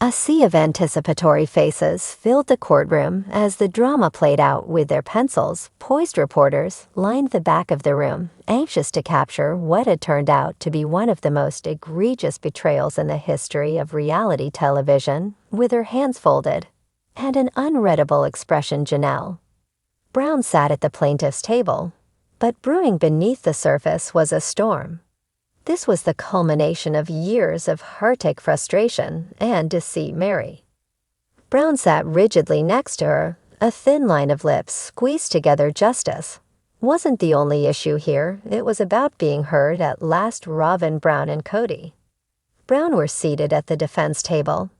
A sea of anticipatory faces filled the courtroom as the drama played out. With their pencils, poised reporters lined the back of the room, anxious to capture what had turned out to be one of the most egregious betrayals in the history of reality television. With her hands folded and an unreadable expression, Janelle Brown sat at the plaintiff's table, but brewing beneath the surface was a storm. This was the culmination of years of heartache, frustration, and deceit. Mary Brown sat rigidly next to her, a thin line of lips squeezed together. Justice wasn't the only issue here. It was about being heard at last. Robyn, Brown, and Cody Brown were seated at the defense table.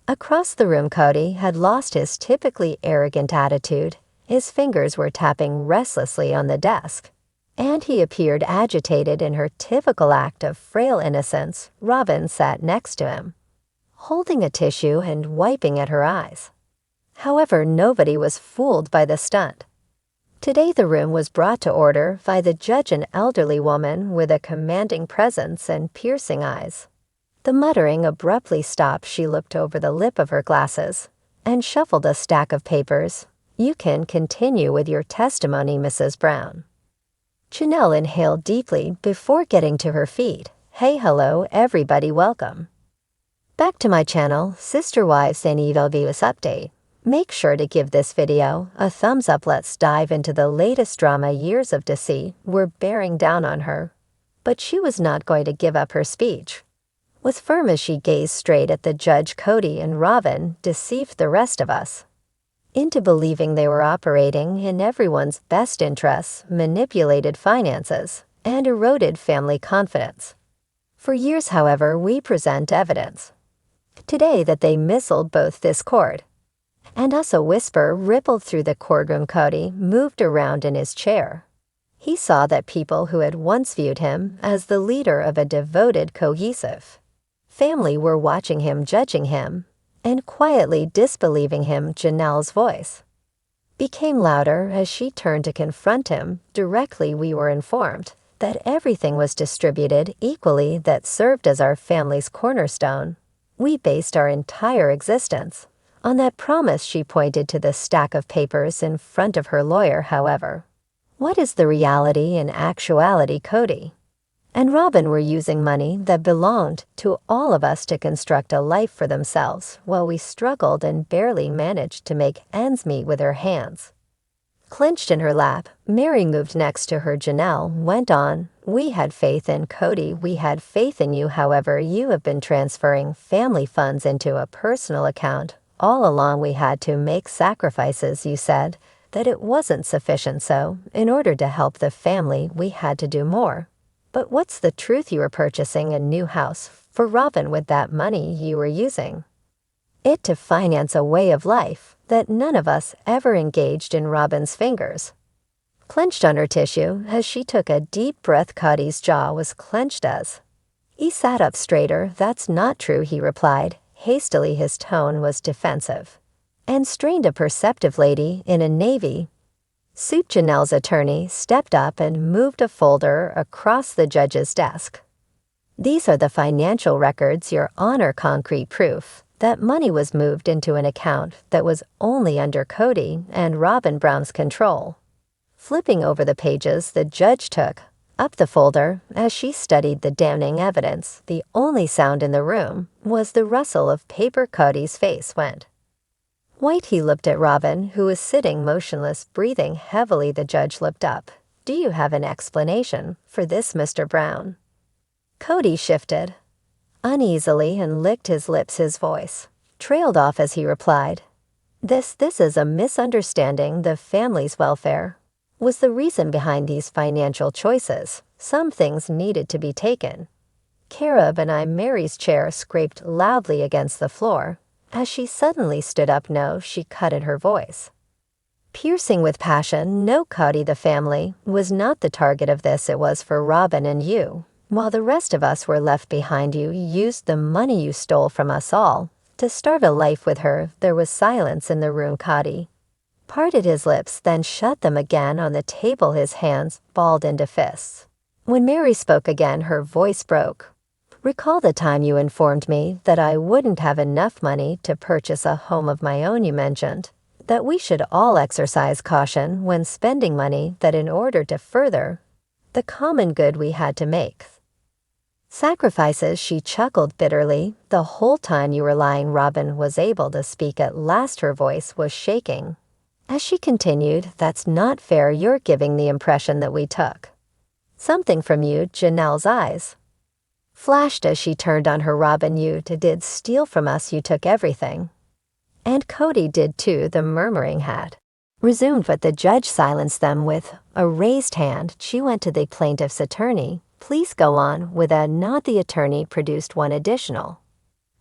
Across the room, Cody had lost his typically arrogant attitude. His fingers were tapping restlessly on the desk, and he appeared agitated in her typical act of frail innocence. Robyn sat next to him, holding a tissue and wiping at her eyes. However, nobody was fooled by the stunt. Today the room was brought to order by the judge, an elderly woman with a commanding presence and piercing eyes. The muttering abruptly stopped. She looked over the lip of her glasses and shuffled a stack of papers. "You can continue with your testimony, Mrs. Brown." Janelle inhaled deeply before getting to her feet. "Hey, hello, everybody, welcome back to my channel, Sister Wives and Evil Views Update. Make sure to give this video a thumbs up. Let's dive into the latest drama. Years of deceit were bearing down on her, but she was not going to give up her speech. With firm as she gazed straight at the judge, Cody and Robyn deceived the rest of us into believing they were operating in everyone's best interests, manipulated finances, and eroded family confidence. For years, however, we present evidence today that they misled both this court and us. A whisper rippled through the courtroom. Cody moved around in his chair. He saw that people who had once viewed him as the leader of a devoted, cohesive family were watching him, judging him, and quietly disbelieving him. Janelle's voice became louder as she turned to confront him directly. "We were informed that everything was distributed equally that served as our family's cornerstone. We based our entire existence on that promise." She pointed to the stack of papers in front of her lawyer. "However, what is the reality? In actuality, Cody and Robyn were using money that belonged to all of us to construct a life for themselves, while we struggled and barely managed to make ends meet." With her hands clenched in her lap, Mary moved next to her. Janelle went on, "We had faith in Cody. We had faith in you. However, you have been transferring family funds into a personal account. All along we had to make sacrifices. You said that it wasn't sufficient, so in order to help the family we had to do more. But what's the truth? You were purchasing a new house for Robyn with that money. You were using it to finance a way of life that none of us ever engaged in." Robyn's fingers clenched on her tissue as she took a deep breath. Cody's jaw was clenched as he sat up straighter. "That's not true," he replied hastily. His tone was defensive and strained. "A perceptive lady in a navy suit." Janelle's attorney stepped up and moved a folder across the judge's desk. "These are the financial records, Your Honor. Concrete proof that money was moved into an account that was only under Cody and Robyn Brown's control." Flipping over the pages, the judge took up the folder as she studied the damning evidence. The only sound in the room was the rustle of paper. Cody's face went white. He looked at Robyn, who was sitting motionless, breathing heavily. The judge looked up. "Do you have an explanation for this, Mr. Brown?" Cody shifted uneasily and licked his lips. His voice trailed off as he replied, This is a misunderstanding. The family's welfare was the reason behind these financial choices. Some things needed to be taken care of, and Mary's chair scraped loudly against the floor as she suddenly stood up. "No," she cut in her voice, piercing with passion. "No, Cody, the family was not the target of this. It was for Robyn and you. While the rest of us were left behind, you used the money you stole from us all to start a life with her." There was silence in the room. Cody parted his lips, then shut them again on the table, his hands balled into fists. When Mary spoke again, her voice broke. Recall the time you informed me that I wouldn't have enough money to purchase a home of my own. You mentioned that we should all exercise caution when spending money, that in order to further the common good we had to make sacrifices. She chuckled bitterly. The whole time you were lying. Robyn was able to speak at last. Her voice was shaking as she continued, that's not fair. You're giving the impression that we took something from you. Janelle's eyes flashed as she turned on her. Robyn, you did steal from us. You took everything. And Cody did too, the murmuring had resumed, but the judge silenced them with a raised hand. She went to the plaintiff's attorney. Please go on. With a nod, the attorney produced one additional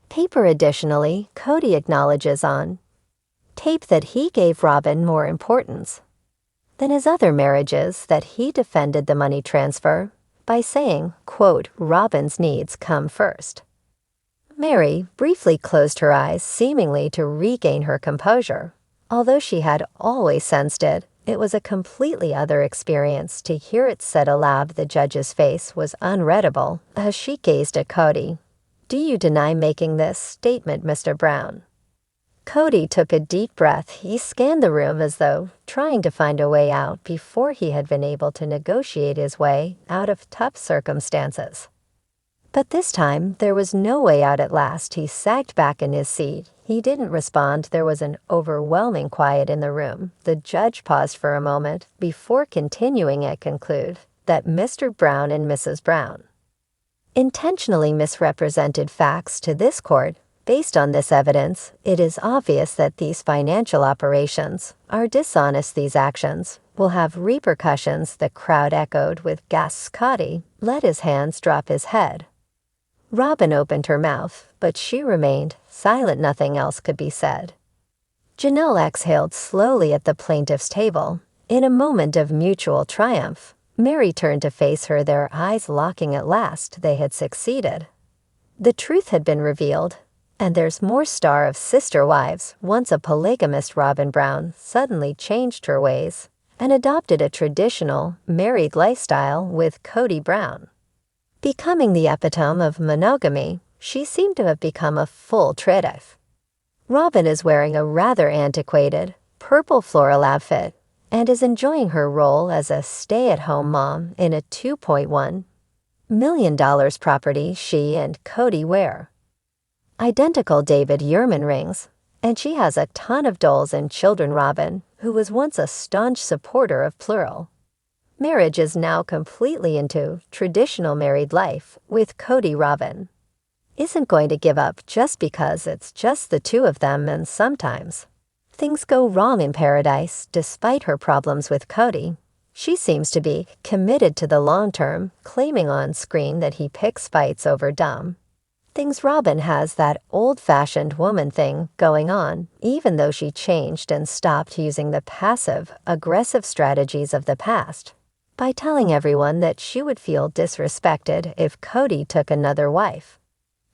paper. Additionally, Cody acknowledges on tape that he gave Robyn more importance than his other marriages, that he defended the money transfer by saying, quote, Robyn's needs come first. Mary briefly closed her eyes, seemingly to regain her composure. Although she had always sensed it, it was a completely other experience to hear it said aloud. The judge's face was unreadable as she gazed at Cody. Do you deny making this statement, Mr. Brown? Cody took a deep breath. He scanned the room as though trying to find a way out. Before he had been able to negotiate his way out of tough circumstances. But this time, there was no way out. At last, he sagged back in his seat. He didn't respond. There was an overwhelming quiet in the room. The judge paused for a moment before continuing and concluded that Mr. Brown and Mrs. Brown intentionally misrepresented facts to this court. Based on this evidence, it is obvious that these financial operations are dishonest. These actions will have repercussions. The crowd echoed with gasps. Cody let his hands drop his head. Robyn opened her mouth, but she remained silent. Nothing else could be said. Janelle exhaled slowly at the plaintiff's table. In a moment of mutual triumph, Mary turned to face her, their eyes locking. At last, they had succeeded. The truth had been revealed. And there's more. Star of Sister Wives, once a polygamist, Robyn Brown suddenly changed her ways and adopted a traditional married lifestyle with Cody Brown. Becoming the epitome of monogamy, she seemed to have become a full tridiff. Robyn is wearing a rather antiquated purple floral outfit and is enjoying her role as a stay-at-home mom in a $2.1 million property. She and Cody wear identical David Yurman rings, and she has a ton of dolls and children. Robyn, who was once a staunch supporter of plural marriage, is now completely into traditional married life with Cody. Robyn isn't going to give up just because it's just the two of them, and sometimes things go wrong in paradise. Despite her problems with Cody, she seems to be committed to the long term, claiming on screen that he picks fights over dumb things. Robyn has that old-fashioned woman thing going on, even though she changed and stopped using the passive, aggressive strategies of the past by telling everyone that she would feel disrespected if Cody took another wife.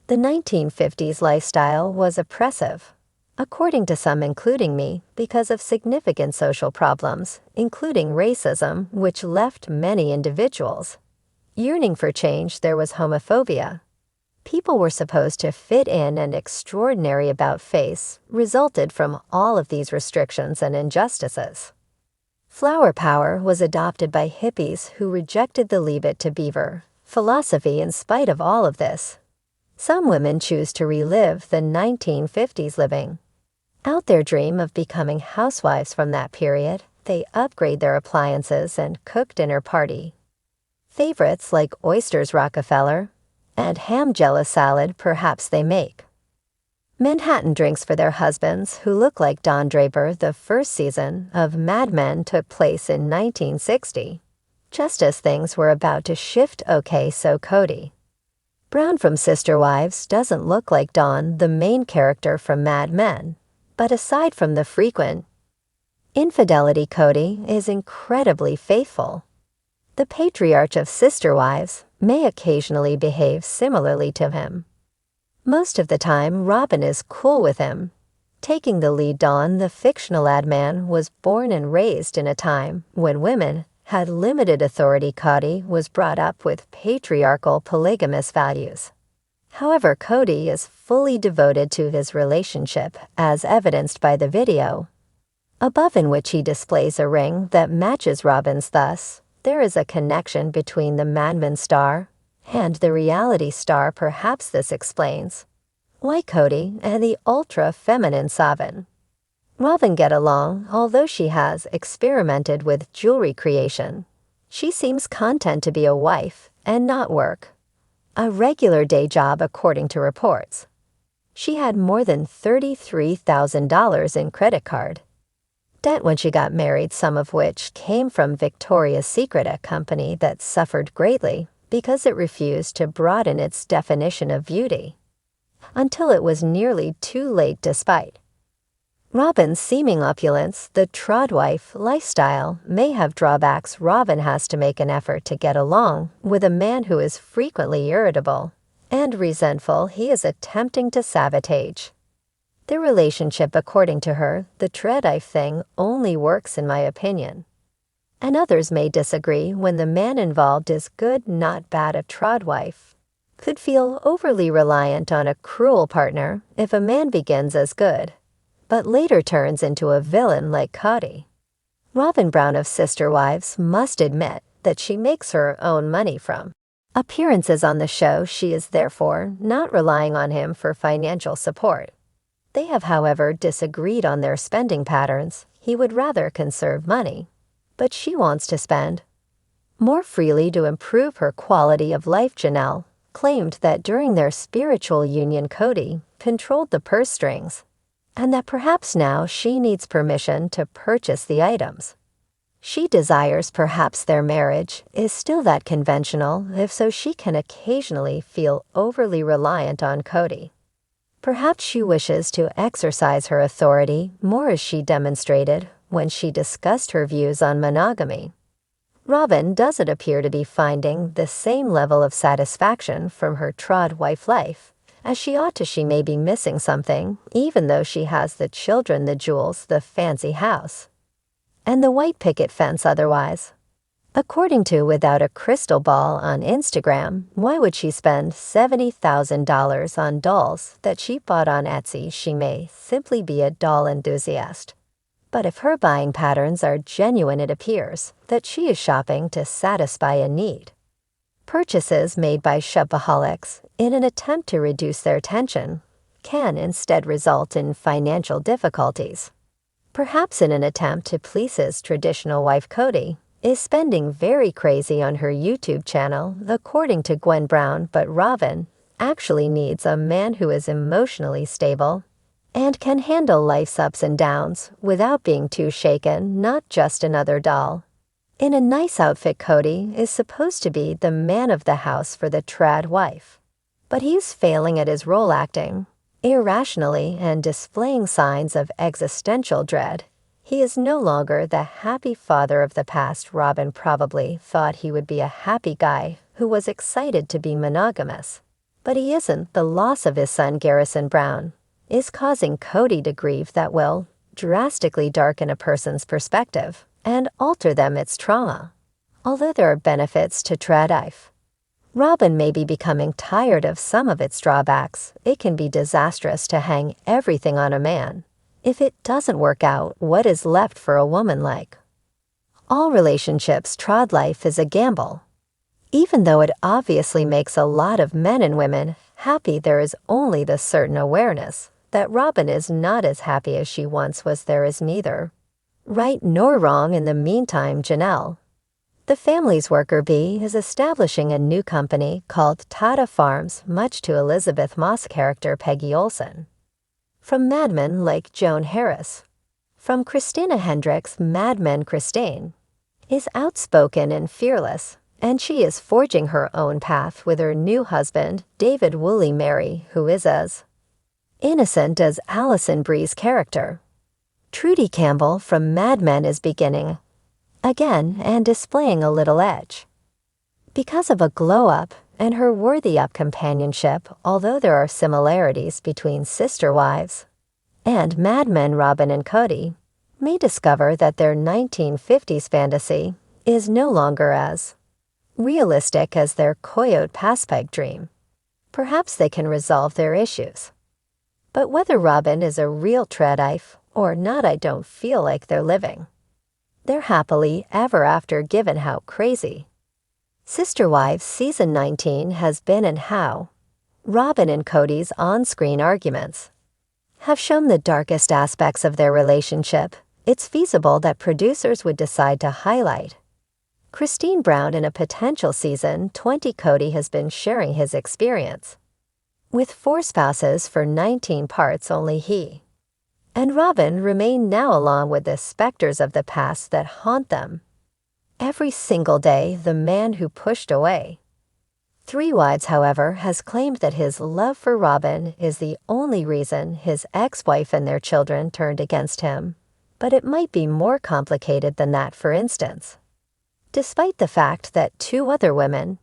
The 1950s lifestyle was oppressive, according to some, including me, because of significant social problems, including racism, which left many individuals yearning for change. There was homophobia. People were supposed to fit in, and extraordinary about-face resulted from all of these restrictions and injustices. Flower power was adopted by hippies who rejected the Leave It to Beaver philosophy. In spite of all of this, some women choose to relive the 1950s, living out their dream of becoming housewives from that period. They upgrade their appliances and cook dinner party favorites like oysters, Rockefeller, and ham jello salad. Perhaps they make Manhattan drinks for their husbands who look like Don Draper. The first season of Mad Men took place in 1960, just as things were about to shift. Okay, so Cody Brown from Sister Wives doesn't look like Don, the main character from Mad Men, but aside from the frequent infidelity, Cody is incredibly faithful. The patriarch of Sister Wives may occasionally behave similarly to him. Most of the time, Robyn is cool with him, taking the lead. Don, the fictional ad man, was born and raised in a time when women had limited authority. Cody was brought up with patriarchal polygamous values. However, Cody is fully devoted to his relationship, as evidenced by the video, above in which he displays a ring that matches Robyn's. Thus, there is a connection between the Mad Men star and the reality star. Perhaps this explains why Cody and the ultra-feminine Robyn get along. Although she has experimented with jewelry creation, she seems content to be a wife and not work a regular day job. According to reports, she had more than $33,000 in credit card debt when she got married, some of which came from Victoria's Secret, a company that suffered greatly because it refused to broaden its definition of beauty until it was nearly too late. Despite Robyn's seeming opulence, the trodwife lifestyle may have drawbacks. Robyn has to make an effort to get along with a man who is frequently irritable and resentful. He is attempting to sabotage their relationship. According to her, the trodwife thing only works in my opinion, and others may disagree. When the man involved is good, not bad, a trodwife could feel overly reliant on a cruel partner if a man begins as good but later turns into a villain like Kody. Robyn Brown of Sister Wives must admit that she makes her own money from appearances on the show. She is therefore not relying on him for financial support. They have, however, disagreed on their spending patterns. He would rather conserve money, but she wants to spend more freely to improve her quality of life. Janelle claimed that during their spiritual union, Cody controlled the purse strings, and that perhaps now she needs permission to purchase the items she desires. Perhaps their marriage is still that conventional. If so, she can occasionally feel overly reliant on Cody. Perhaps she wishes to exercise her authority more, as she demonstrated when she discussed her views on monogamy. Robyn doesn't appear to be finding the same level of satisfaction from her trodwife life as she ought to. She may be missing something, even though she has the children, the jewels, the fancy house, and the white picket fence. Otherwise, according to Without a Crystal Ball on Instagram, why would she spend $70,000 on dolls that she bought on Etsy? She may simply be a doll enthusiast. But if her buying patterns are genuine, it appears that she is shopping to satisfy a need. Purchases made by shopaholics in an attempt to reduce their tension can instead result in financial difficulties. Perhaps in an attempt to please his traditional wife, Cody is spending very crazy on her YouTube channel, according to Gwen Brown. But Robyn actually needs a man who is emotionally stable and can handle life's ups and downs without being too shaken, not just another doll in a nice outfit. Cody is supposed to be the man of the house for the trad wife, but he's failing at his role, acting irrationally and displaying signs of existential dread. He is no longer the happy father of the past. Robyn probably thought he would be a happy guy who was excited to be monogamous, but he isn't. The loss of his son, Garrison Brown, is causing Cody to grieve that will drastically darken a person's perspective and alter them. It's trauma. Although there are benefits to trodwife, Robyn may be becoming tired of some of its drawbacks. It can be disastrous to hang everything on a man. If it doesn't work out, what is left for a woman? Like all relationships, trodwife is a gamble. Even though it obviously makes a lot of men and women happy, there is only the certain awareness that Robyn is not as happy as she once was. There is neither right nor wrong. In the meantime, Janelle, the family's worker bee, is establishing a new company called Tata Farms, much to Elizabeth Moss character Peggy Olson from Mad Men, like Joan Harris. From Christina Hendricks' Mad Men, Christine is outspoken and fearless, and she is forging her own path with her new husband, David Woolley Mary, who is as innocent as Alison Brie's character. Trudy Campbell from Mad Men is beginning again and displaying a little edge because of a glow-up and her worthy-up companionship. Although there are similarities between Sister Wives and Mad Men, Robyn and Cody may discover that their 1950s fantasy is no longer as realistic as their Coyote Passpike dream. Perhaps they can resolve their issues. But whether Robyn is a real treadife or not, I don't feel like they're living. They're happily ever after, given how crazy Sister Wives Season 19 has been, and how Robyn and Kody's on-screen arguments have shown the darkest aspects of their relationship. It's feasible that producers would decide to highlight Christine Brown in a potential Season 20. Kody has been sharing his experience with 4 spouses for 19 parts. Only he and Robyn remain now, along with the specters of the past that haunt them every single day. The man who pushed away 3 wives, however, has claimed that his love for Robyn is the only reason his ex-wife and their children turned against him. But it might be more complicated than that. For instance, despite the fact that 2 other women,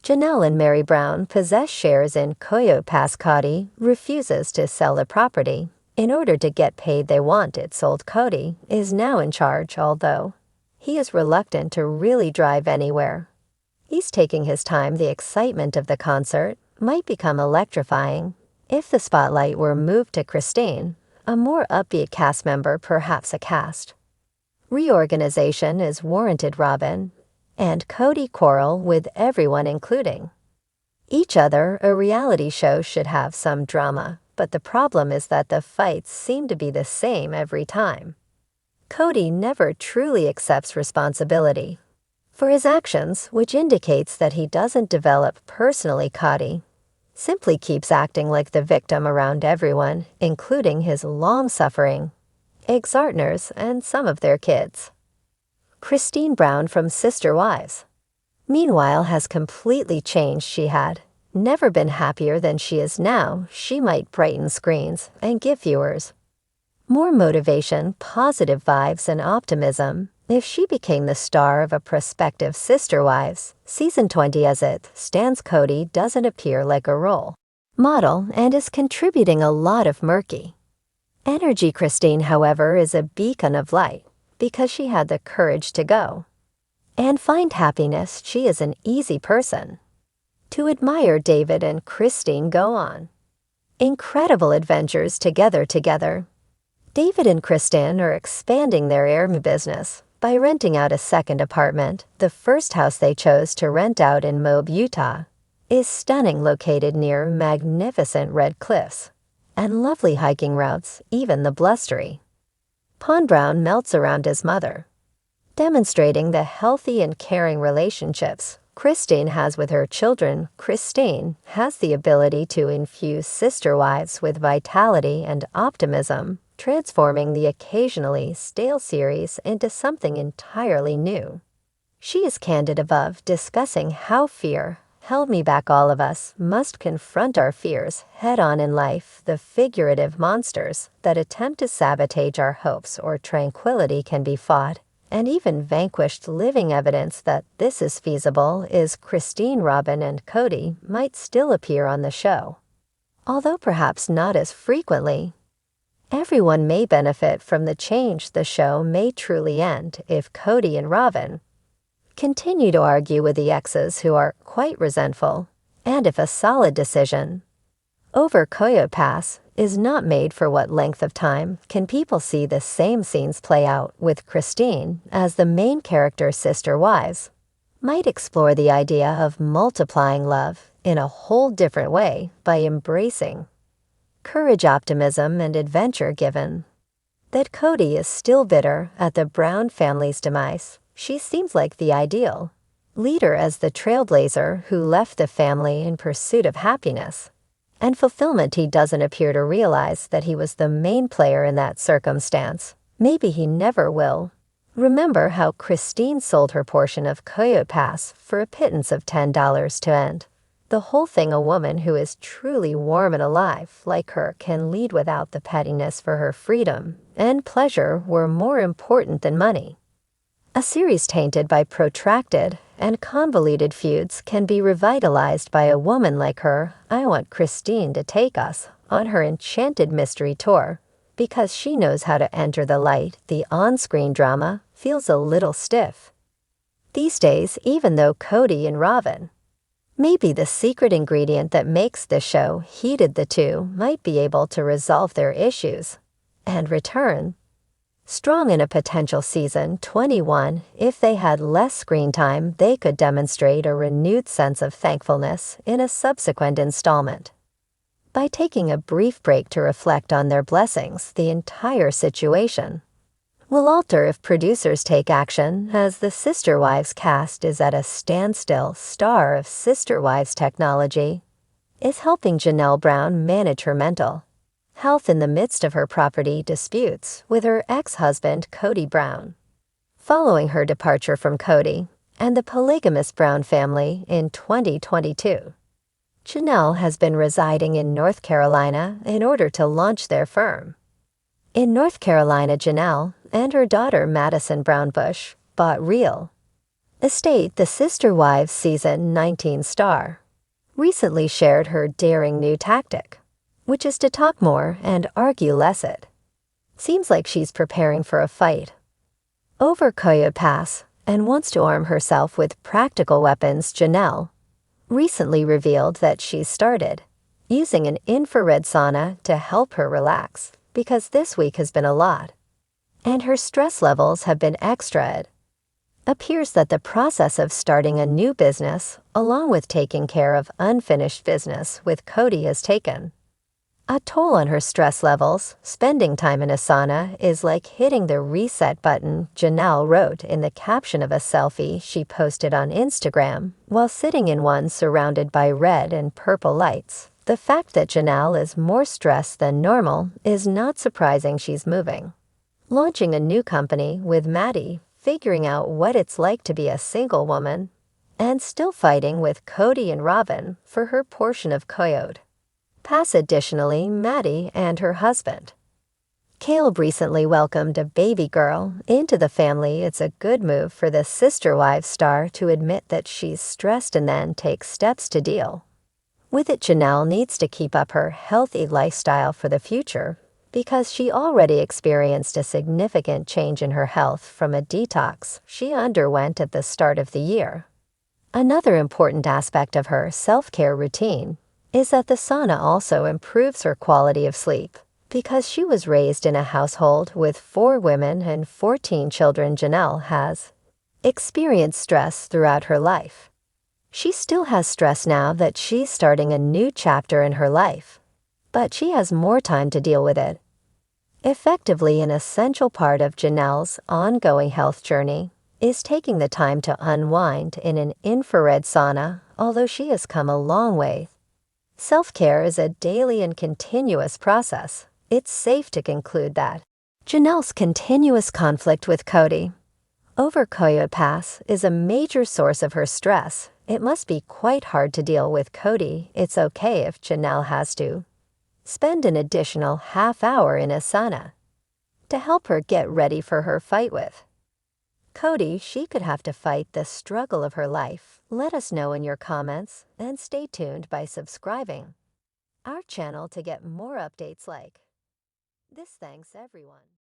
Janelle and Mary Brown, possess shares in Kody refuses to sell the property in order to get paid they want it sold. Kody is now in charge, although he is reluctant to really drive anywhere. He's taking his time. The excitement of the concert might become electrifying if the spotlight were moved to Christine, a more upbeat cast member. Perhaps a cast reorganization is warranted. Robyn and Kody quarrel with everyone, including each other. A reality show should have some drama, but the problem is that the fights seem to be the same every time. Kody never truly accepts responsibility for his actions, which indicates that he doesn't develop personally. Kody simply keeps acting like the victim around everyone, including his long-suffering ex-partners and some of their kids. Christine Brown from Sister Wives, meanwhile, has completely changed. She had never been happier than she is now. She might brighten screens and give viewers more motivation, positive vibes, and optimism if she became the star of a prospective Sister Wives Season 20. As it stands, Kody doesn't appear like a role model and is contributing a lot of murky energy. Christine, however, is a beacon of light because she had the courage to go and find happiness. She is an easy person to admire. David and Christine go on incredible adventures together. David and Christine are expanding their Airbnb business by renting out a second apartment. The first house they chose to rent out in Moab, Utah, is stunning, located near magnificent red cliffs and lovely hiking routes. Even the blustery Pond Brown melts around his mother, demonstrating the healthy and caring relationships Christine has with her children. Christine has the ability to infuse Sister Wives with vitality and optimism, transforming the occasionally stale series into something entirely new. She is candid above, discussing how fear held me back. All of us must confront our fears head-on in life. The figurative monsters that attempt to sabotage our hopes or tranquility can be fought and even vanquished. Living evidence that this is feasible is Christine. Robyn and Kody might still appear on the show, although perhaps not as frequently. Everyone may benefit from the change. The show may truly end if Kody and Robyn continue to argue with the exes who are quite resentful, and if a solid decision over Kody is not made. For what length of time can people see the same scenes play out with Christine as the main character? Sister Wives might explore the idea of multiplying love in a whole different way by embracing courage, optimism, and adventure. Given that Kody is still bitter at the Brown family's demise, she seems like the ideal leader as the trailblazer who left the family in pursuit of happiness and fulfillment. He doesn't appear to realize that he was the main player in that circumstance. Maybe he never will. Remember how Christine sold her portion of Kody for a pittance of $10 to end the whole thing. A woman who is truly warm and alive like her can lead without the pettiness, for her freedom and pleasure were more important than money. A series tainted by protracted and convoluted feuds can be revitalized by a woman like her. I want Christine to take us on her enchanted mystery tour because she knows how to enter the light. The on-screen drama feels a little stiff these days, even though Kody and Robyn Maybe the secret ingredient that makes this show heated the two might be able to resolve their issues and return strong in a potential season 21. If they had less screen time, they could demonstrate a renewed sense of thankfulness in a subsequent installment. By taking a brief break to reflect on their blessings, the entire situation will alter if producers take action, as the Sister Wives cast is at a standstill. Star of Sister Wives technology is helping Janelle Brown manage her mental health in the midst of her property disputes with her ex-husband Kody Brown. Following her departure from Cody and the polygamous Brown family in 2022, Janelle has been residing in North Carolina in order to launch their firm. In North Carolina, Janelle and her daughter Madison Brown Bush bought real estate. The Sister Wives Season 19 star recently shared her daring new tactic, which is to talk more and argue less. It seems like she's preparing for a fight over Coyote Pass and wants to arm herself with practical weapons. Janelle recently revealed that she started using an infrared sauna to help her relax because this week has been a lot, and her stress levels have been extra. It appears that the process of starting a new business, along with taking care of unfinished business with Cody, has taken a toll on her stress levels. Spending time in a sauna is like hitting the reset button, Janelle wrote in the caption of a selfie she posted on Instagram while sitting in one surrounded by red and purple lights. The fact that Janelle is more stressed than normal is not surprising. She's launching a new company with Maddie, figuring out what it's like to be a single woman, and still fighting with Cody and Robyn for her portion of Coyote Pass. Additionally, Maddie and her husband Caleb recently welcomed a baby girl into the family. It's a good move for the Sister Wives star to admit that she's stressed and then take steps to deal with it. Janelle needs to keep up her healthy lifestyle for the future because she already experienced a significant change in her health from a detox she underwent at the start of the year. Another important aspect of her self-care routine is that the sauna also improves her quality of sleep. Because she was raised in a household with 4 women and 14 children, Janelle has experienced stress throughout her life. She still has stress now that she's starting a new chapter in her life, but she has more time to deal with it effectively. An essential part of Janelle's ongoing health journey is taking the time to unwind in an infrared sauna. Although she has come a long way, self-care is a daily and continuous process. It's safe to conclude that Janelle's continuous conflict with Cody over Coyote Pass is a major source of her stress. It must be quite hard to deal with Cody. It's okay if Janelle has to spend an additional half hour in a sauna to help her get ready for her fight with Cody. She could have to fight the struggle of her life. Let us know in your comments and stay tuned by subscribing our channel to get more updates like this. Thanks everyone.